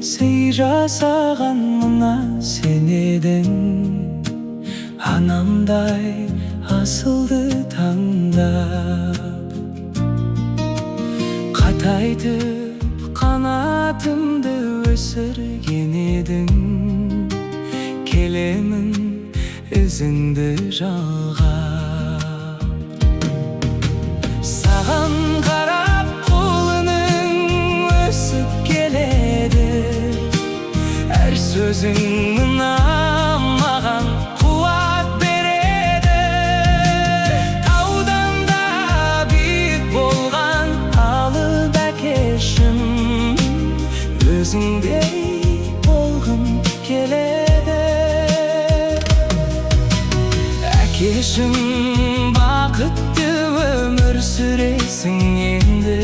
сый жасаған мына сен едің. Анамдай асылды таңдап, қатайтып қанатымды өсірген едің. Келемін ізіңді жалғап, саған қарап қолының өсіп келеді. Әр сөзің мына маған қуат береді. Таудан да биік болған алып әкешім, өзіңдей болғым келеді. Әкешім, бақытты өмір сүресің енді.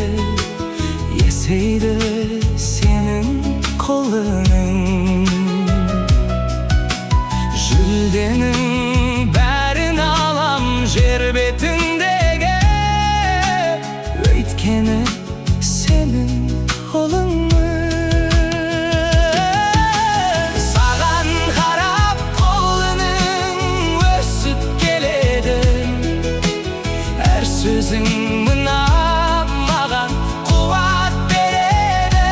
Есейді сенің қолының, жүлденің бәрін алам жер бетіндегі. Өйткені сенің қолыңмын. Саған қарап қолының өсіп келеді. Әр сөзің мына маған қуат береді.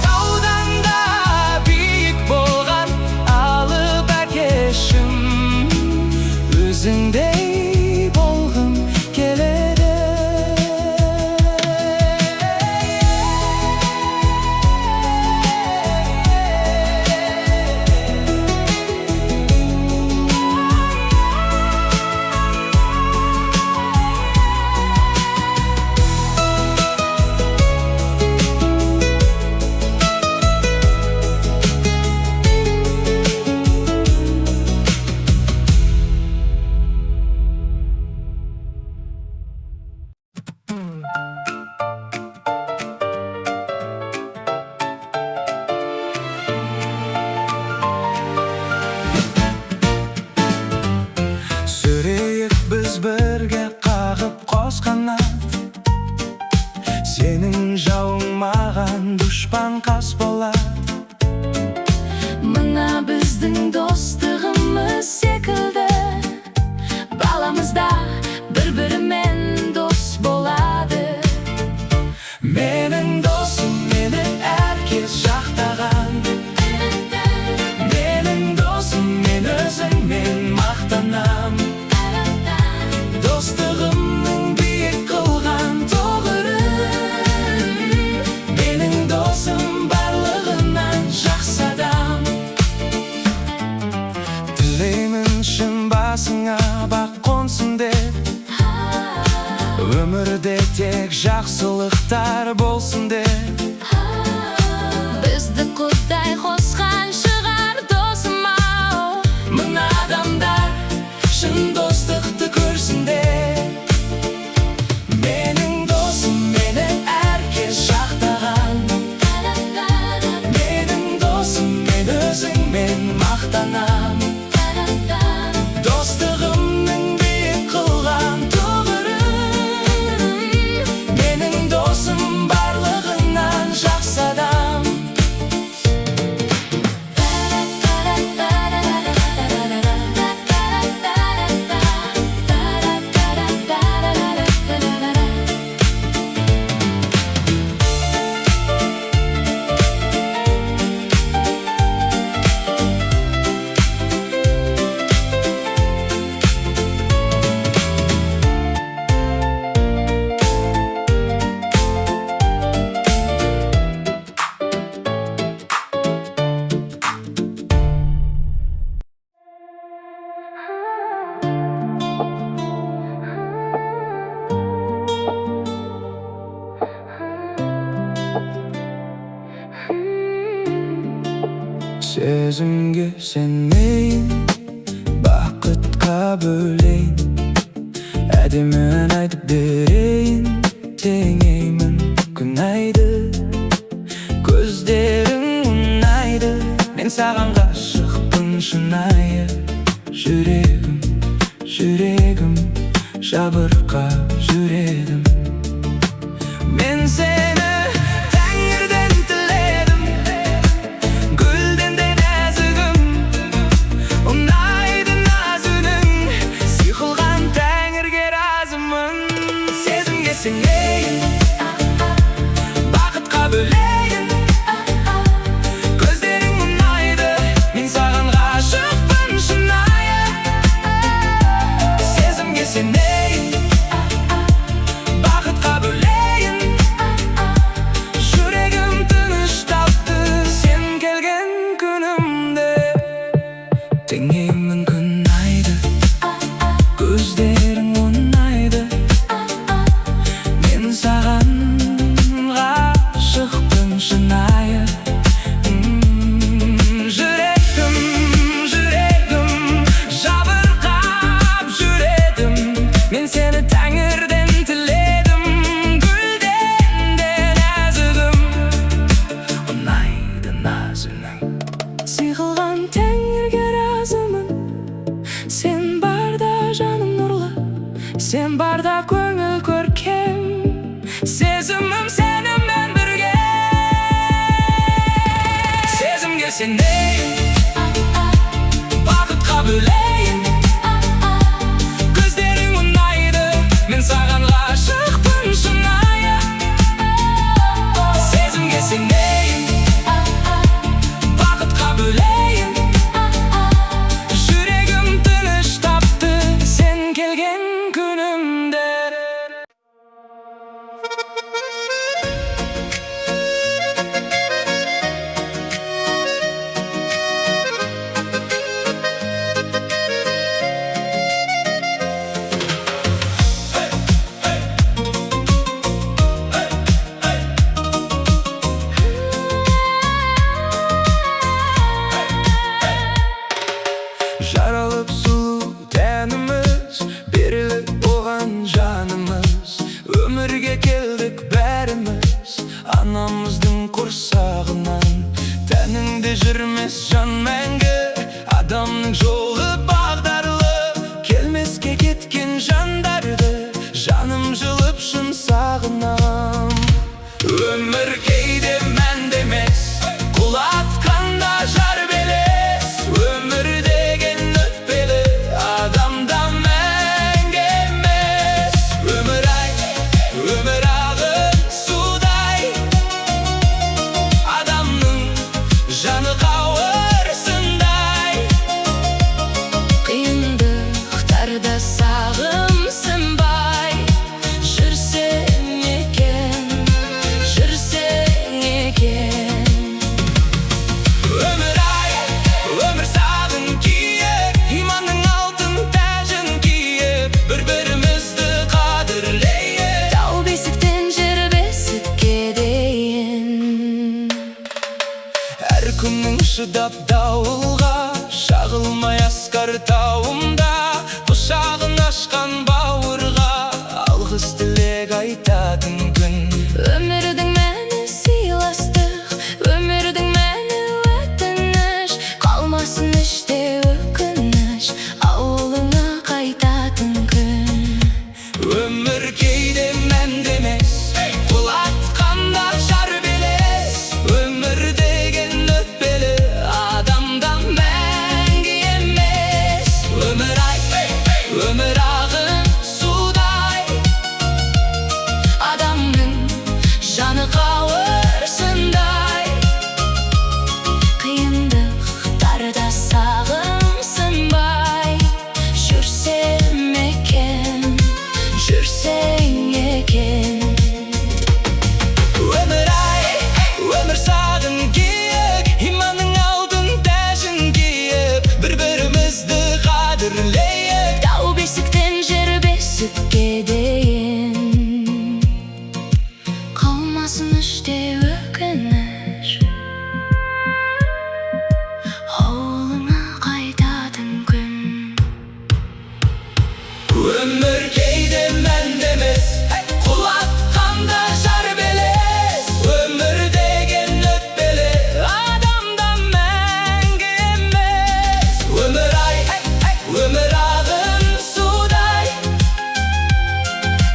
Таудан да биік болған алып әкешім, өзіңдей болғым келеді. Сүрейік біз бірге қағып қос қанат, сенің жауың маған дұшпан қас болады. Мына біздің достығымыз секілді, баламызда бір-бірімен дос болады. Менің досым мені әркез жақтаған, менің досым мен өзіңмен мақтанам. Достығымның биік қылған тұғырын, менің досым барлығынан жақсы адам. Тілеймін шын басыңа бақ қонсын деп, өмірде тек жақсылықтар болсын деп. Бізді Құдай қосқан шығар досым-ау. Мына адамдар шын достықты көрсін деп. Менің досым мені әркез жақтаған, менің досым мен өзіңмен мақтанам. Достығымның биік қылған тұғырын, менің досым барлығынан жақсы адам. Сезімге сенмейін, бақытқа бөлейін, әдемі ән айтып берейін. Теңеймін күн айды, көздерің ұнайды. Мен саған ғашықпын шынайы, жүрегім, жүрегім жабырқап жүр едім. Мен сені тәңірден тіледім, emes can мәңгі. Адамның жолы бағдарлы, келмеске кеткен жандарды жаным жылып шын сағынам. Өмір кейде мәнді емес, құл атқанда жар белес. Өмір деген өтпелі, адамда мәңгі емес. Өмір ағын судай, адамның жаны қауырсындай. Қиындықтарда сағым сынбай, жүрсең екен. Өмір сағын киіп, иманның алтын тәжін киіп, бір-бірімізді қадірлейік. Тау бесіктен жер бесікке дейін. Әр күнің шыдап дауылға, шағылмай асқар тауымда. Құшағын ашқан бауырға, алғыс тілек айтатын күн. Өмірдің мәні сыйластық, өмірдің мәні өтініш. Қалмасын іште өкініш, ауылыңа қайтатын күн. Өмір кейде мәнді емес, құл атқанда жар белес. Өмір деген өтпелі, адамда мәңгі емес. Өмір ағын судай, Адамның жаны қауырсындай. Қиындықтарда сағым сынбай, жүрсем екен. өмір сағын киік, иманның алтын тәжін киіп, бір-бірімізді қадірлейік. Тау бесіктен жер бесікке дейін. Қалмасын іште өкініш, ауылыңа қайтатын күн. Өмір кейде мәнді емес, құл атқанда жар белес. Өмір деген өтпелі, адамда мәңгі емес. Өмір ағын судай,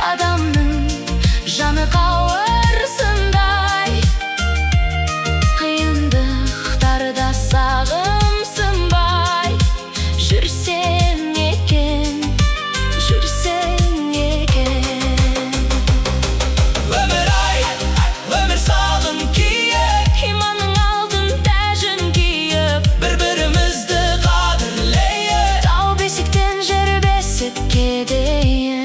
Адамның жаны қауырсындай. Қиындықтарда сағым сынбай, жүрсең екен. Өмір сағын киік, Иманның алтын тәжін киіп, бір-бірімізді қадірлейік. тау бесіктен жер бесікке дейін.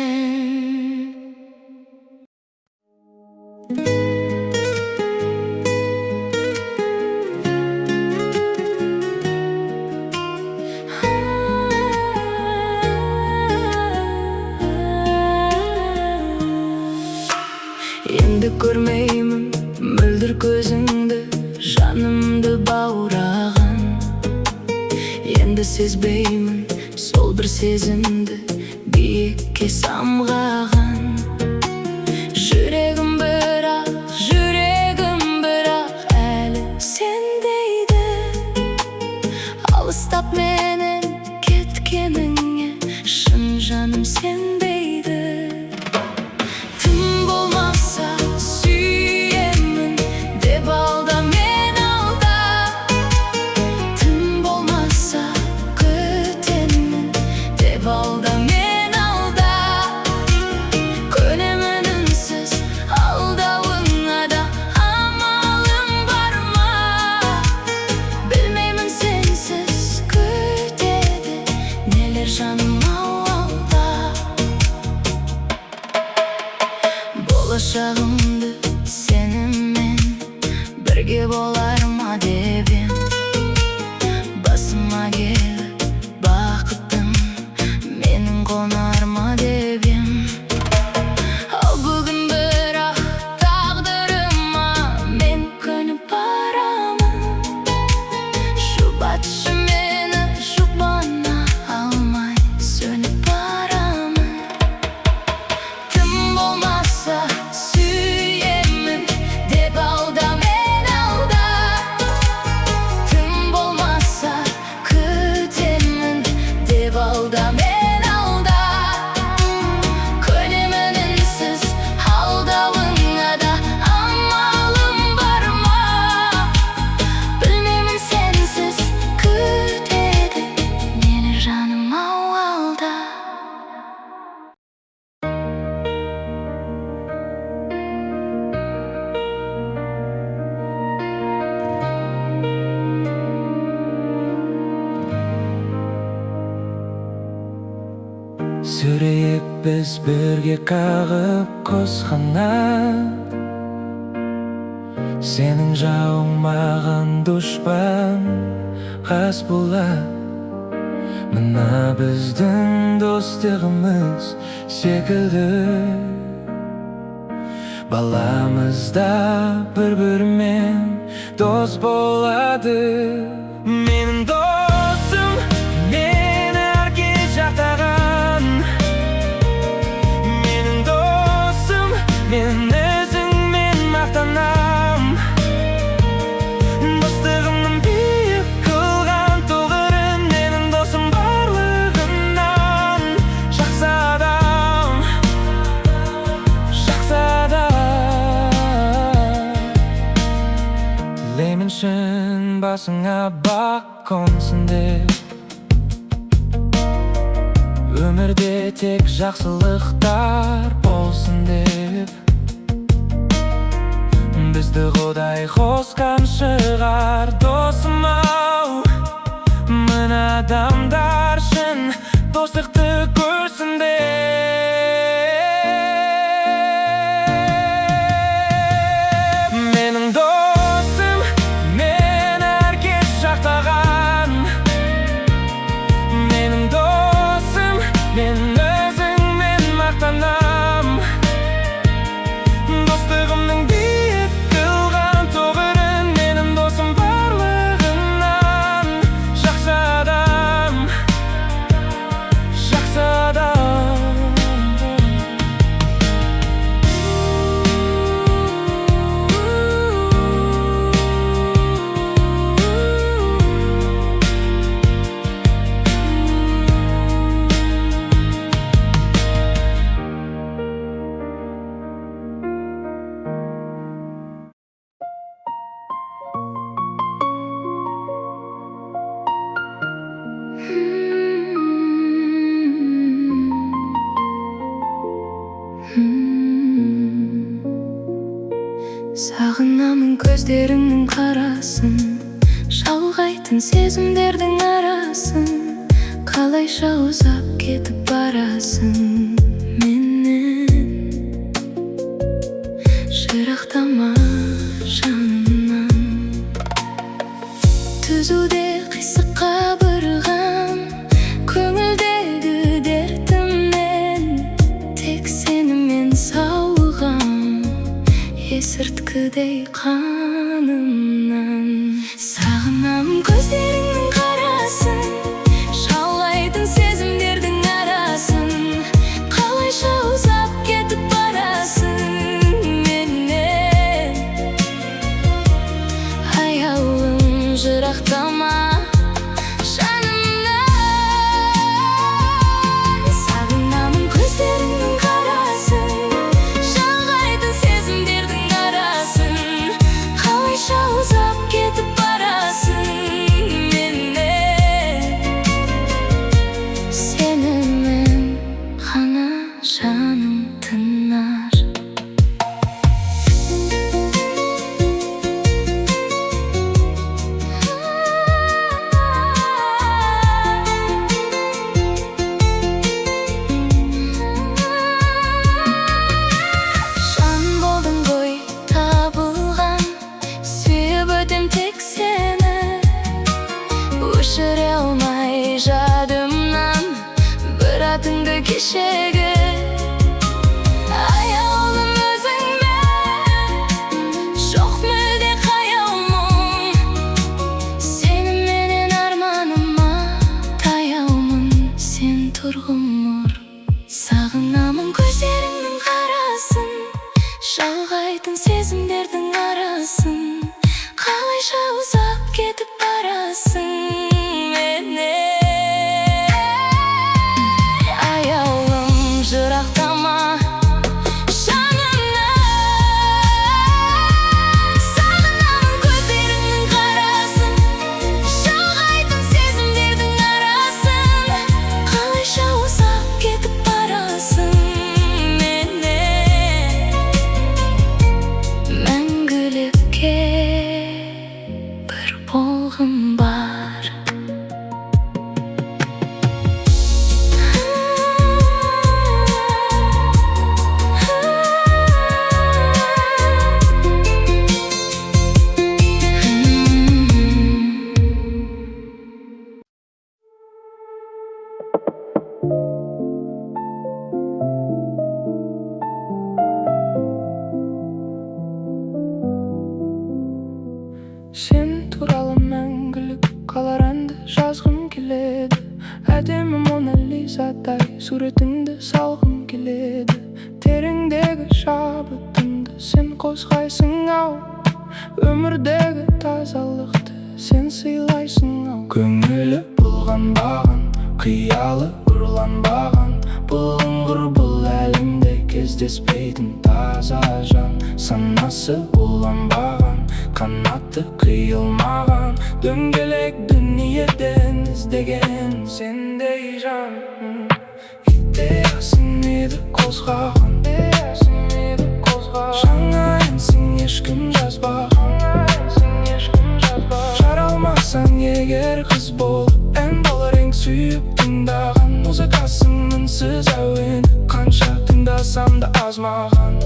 Енді көрмеймін мөлдір көзіңді, жанымды баураған. Енді сезбеймін сол бір сезімді, биікке самғаған. Жүрегім бірақ әлі сендейді. Алыстап менен кеткеніңе шын жаным сенбейді. Тым болмаса сүйемін деп алда мен алда. Тым болмаса күтемін деп алда мен алда. Көнемін үнсіз алдауыңа да, амалым бар ма? Білмеймін сенсіз күтеді нелер жаным алда. Болашағымды сенімен бірге болар ма деп ем. Басыма келіп бақытым менің қонар ма деп ем. Ал бүгін бірақ тағдырыма мен көніп барамын. Жұбатшы мені, жұбана алмай сөніп барамын. Тым болмаса сүйемін деп алда мен алда. Сүрейік біз бірге қағып қос қанат. Сенің жауың маған дұшпан қас болады. Мына біздің достығымыз секілді, баламызда бір-бірімен дос болады. Менің досым, мені әрге жақтаған. Менің досым, мен өзіңмен мақтанам. Достығымның биік қылған тұғырын, менің досым барлығынан жақсы адам, жақсы адам. Тілеймін шын басыңа бақ қонсын деп, өмірде тек жақсылықтар болсын деп. Бізді Құдай қосқан шығар, досым-ау. Мына адамдар шын достықты көрсін деп. Менің досым, мен әркез жақтаған. Менің досым, мен өзіңмен мақтанам. Достығымның биік қылған тұғырын, менің досым барлығынан жақсы адам, жақсы адам. Сағынамын көздеріңнің қарасын, шалғайтын сезімдердің арасын. Қалайша ұзап кетіп барасың менен, жырақтама жанымнан. Түзуде қисыққа бұрған көңілдегі дертімнен, тек сенімен сауығам есірткідей қанымнан. Сағынамын көздеріңнің қарасын, шалғайтын сезімдердің арасын. Қалайша ұзап кетіп барасың менен, аяулым жырақтама жанымнан. Сағынамын көздеріңнің қарасын, шалғайтын сезімдердің арасын. Қалайша ұзап кетіп барасың менен, сенімен ғана жаным тынар. Жан болдың ғой табылған, сүйіп өтем тек сені. Өшіре алмай жадымнан бір атыңды кешегі. Аяулым өзіңмен, жоқ мүлде қаяу мұң. Сеніменен арманыма таяумын, сен тұр ғұмыр. Сағынамын көздеріңнің қарасын, шалғайтын сезімдердің арасын. Қалайша ұзап кетіп барасың менен, аяулым жырақтама жанымнан. Сағынамын көздеріңнің қарасын, шалғайтын сезімдердің арасын. Қалайша ұзап кетіп барасың менен, мәңгілікке Sen туралы мәңгілік қалар әнді жазғым келеді. Әдемі Мона Лизадай суретіңді салғым келеді. Тереңдегі шабытымды сен қозғайсың ау, өмірдегі тазалықты сен сыйлайсың ау. Көңілі бұлғанбаған, қиялы ұрланбаған, бұлыңғыр бұл әлемде кездеспейтін таза жан. Санасы уланбаған, қанаты қиылмаған, дөңгелек дүниеден іздеген сендей жан. Идеясын еді қозғаған, жаңа әнсің ешкім жазбаған. Жаралмасаң егер қыз болып, ән баларең сүйіп тыңдаған. Музыкасын үнсіз әуені, қанша тыңдасам да аз маған.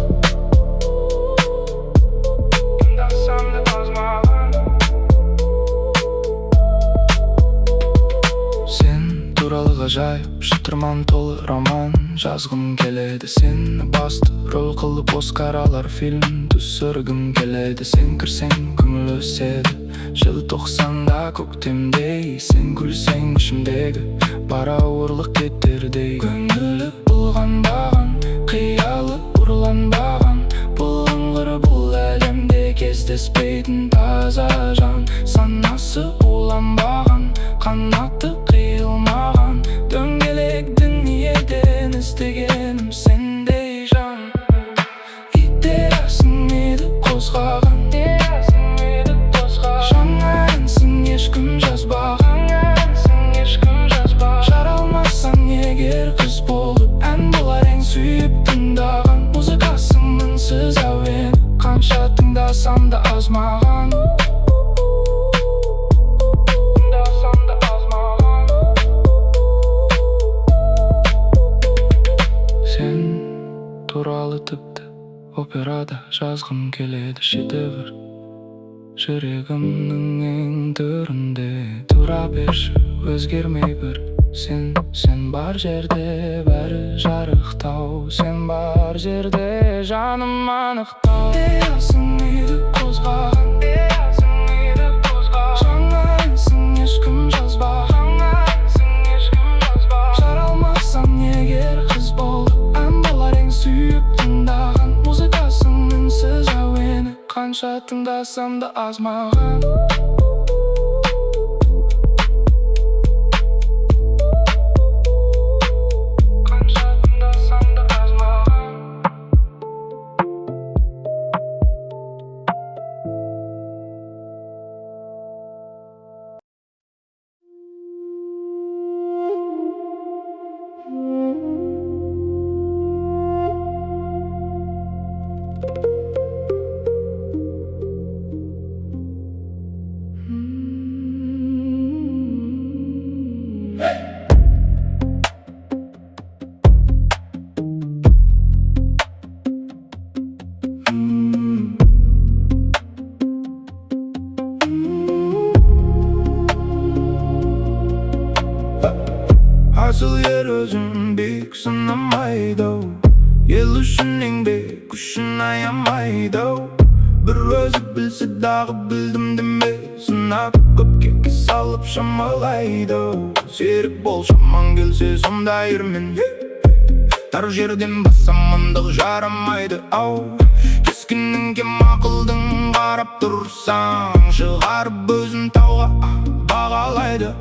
Сен туралы ғажайып, шытырман толы роман жазғым келеді. Сені басты рөл қылып Оскар фильм түсіргім келеді. Сен кірсең көңіл өседі, желтоқсанда көктемдей. Сен күлсең ішімдегі бар ауырлық кетердей. Көңілі бұлғанбаған, қиялы ұрланбаған, бұлыңғыр бұл әлемде кездеспейтін таза жан. Санасы уланбаған, қанаты қиылмаған, дөңгелек дүниеден іздегенім сендей жан. Идеясын еді қозғаған, жаңа әнсің ешкім жазбаған. Жаралмасаң егер қыз болып, ән баларең сүйіп тыңдаған. Музыкасын үнсіз әуені, қанша тыңдасам да аз маған. Сен туралы тіпті операда жазғым келеді. Шедевр жүрегімнің ең төрінде. Тұра берші өзгермей бір, сен бар жерде бәрі жарықтау. Сен бар жерде жаным анықтау. Идеясын еді қозғаған, жаңа әнсің ешкім жазбаған. Жаралмасаң егер қыз болып, ән баларең сүйіп тыңдаған. Музыкасын үнсіз әуені, қанша тыңдасам да аз маған. Asıl yer özün büyük sınamaydı. Ел үшін еңбек күшін аямайды. Bir өзі білсе дағы білдім деме, сынап көпке салып шамалайды. Серік бол шаман келсе сонда ермен, тар жерден басамандық жарамайды. Кескіннің кем ақылдың қарап тұрсаң, шығарып өзін тауға бағалайды.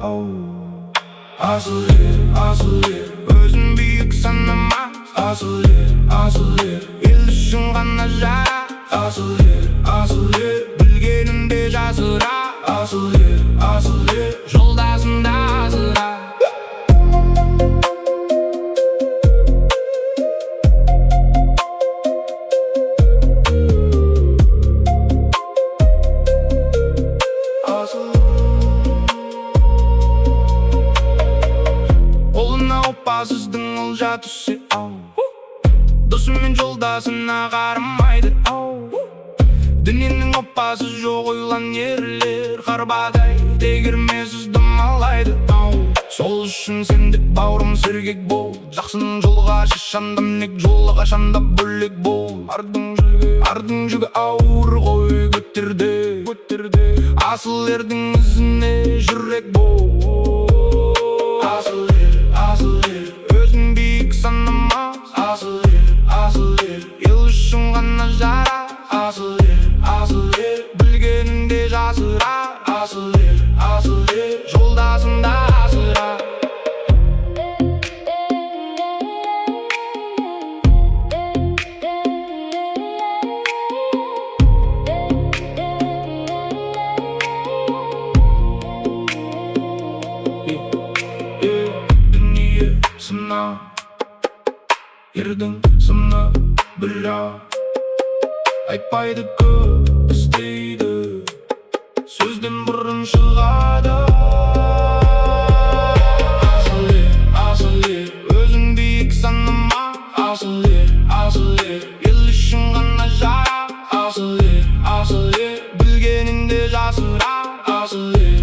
Asıl yer, өзін биік санама. Asıl yer, ел үшін ғана жара. Asıl yer, білгенінде жасыра. Asıl yer, жолдасында азыра. Олына опасыздың олжа түссе, досы мен жолдасына қарамайды. Дүниенің опасы жоқ ойлан ерлер, қарбадай тегірмесіз дымалайды. Сол үшін сенде бауырым сергек бол, жақсының жолға шешанда мінек жолы қашанда бөлек бол. Ардың жүгі ауыр ғой көттерде. Asıl erдің ізіне жүрек бол. Асыл ер, өзін биік санамас. Асыл ер, ел үшін ғана жарар. Асыл ер, білгенінде жасырар. Асыл ер, жолдасың да асырар. Дүние сына, ердің сыны бірақ айтпайды, көп істейді, сөзден бұрын шығады. Асыл ер, өзін биік санама. Асыл ер, ел үшін ғана жарар. Асыл ер, білгенінде жасырар. Асыл ер,